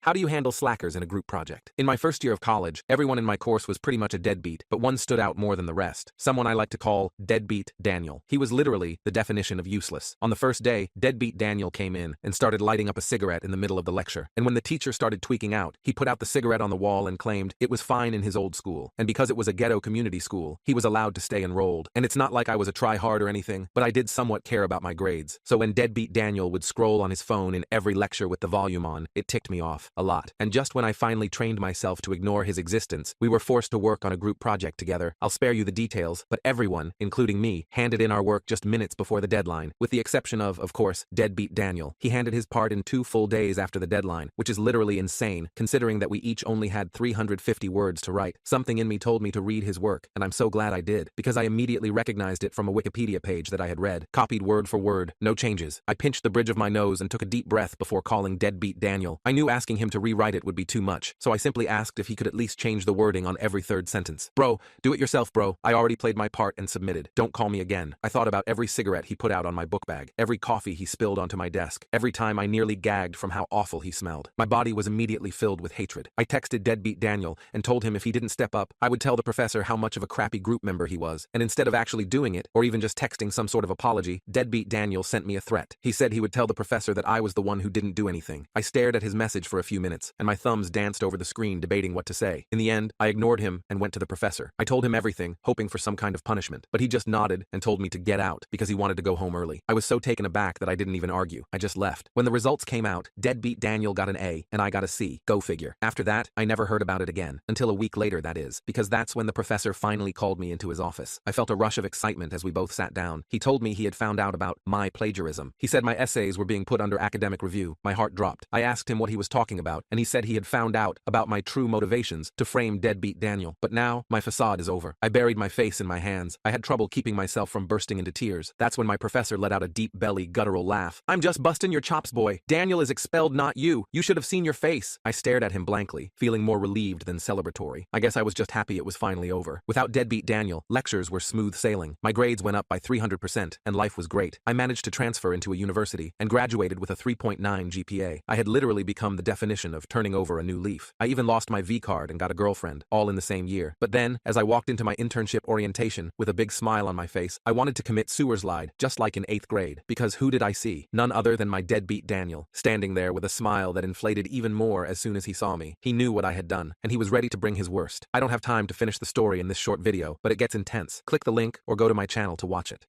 How do you handle slackers in a group project? In my first year of college, everyone in my course was pretty much a deadbeat, but one stood out more than the rest. Someone I like to call Deadbeat Daniel. He was literally the definition of useless. On the first day, Deadbeat Daniel came in and started lighting up a cigarette in the middle of the lecture. And when the teacher started tweaking out, he put out the cigarette on the wall and claimed it was fine in his old school. And because it was a ghetto community school, he was allowed to stay enrolled. And it's not like I was a try-hard or anything, but I did somewhat care about my grades. So when Deadbeat Daniel would scroll on his phone in every lecture with the volume on, it ticked me off a lot. And just when I finally trained myself to ignore his existence, we were forced to work on a group project together. I'll spare you the details, but everyone, including me, handed in our work just minutes before the deadline, with the exception of course, Deadbeat Daniel. He handed his part in 2 full days after the deadline, which is literally insane, considering that we each only had 350 words to write. Something in me told me to read his work, and I'm so glad I did, because I immediately recognized it from a Wikipedia page that I had read, copied word for word, no changes. I pinched the bridge of my nose and took a deep breath before calling Deadbeat Daniel. I knew asking him to rewrite it would be too much, so I simply asked if he could at least change the wording on every third sentence. Bro, do it yourself, bro. I already played my part and submitted. Don't call me again. I thought about every cigarette he put out on my book bag, every coffee he spilled onto my desk, every time I nearly gagged from how awful he smelled. My body was immediately filled with hatred. I texted Deadbeat Daniel and told him if he didn't step up, I would tell the professor how much of a crappy group member he was. And instead of actually doing it, or even just texting some sort of apology, Deadbeat Daniel sent me a threat. He said he would tell the professor that I was the one who didn't do anything. I stared at his message for a few minutes, and my thumbs danced over the screen debating what to say. In the end, I ignored him and went to the professor. I told him everything, hoping for some kind of punishment, but he just nodded and told me to get out because he wanted to go home early. I was so taken aback that I didn't even argue. I just left. When the results came out, Deadbeat Daniel got an A and I got a C. Go figure. After that, I never heard about it again. Until a week later, that is, because that's when the professor finally called me into his office. I felt a rush of excitement as we both sat down. He told me he had found out about my plagiarism. He said my essays were being put under academic review. My heart dropped. I asked him what he was talking about, and he said he had found out about my true motivations to frame Deadbeat Daniel. But now, my facade is over. I buried my face in my hands. I had trouble keeping myself from bursting into tears. That's when my professor let out a deep belly guttural laugh. I'm just busting your chops, boy. Daniel is expelled, not you. You should have seen your face. I stared at him blankly, feeling more relieved than celebratory. I guess I was just happy it was finally over. Without Deadbeat Daniel, lectures were smooth sailing. My grades went up by 300%, and life was great. I managed to transfer into a university and graduated with a 3.9 GPA. I had literally become the definition of turning over a new leaf. I even lost my V card and got a girlfriend, all in the same year. But then, as I walked into my internship orientation with a big smile on my face, I wanted to commit sewer slide, just like in 8th grade. Because who did I see? None other than my Deadbeat Daniel, standing there with a smile that inflated even more as soon as he saw me. He knew what I had done, and he was ready to bring his worst. I don't have time to finish the story in this short video, but it gets intense. Click the link or go to my channel to watch it.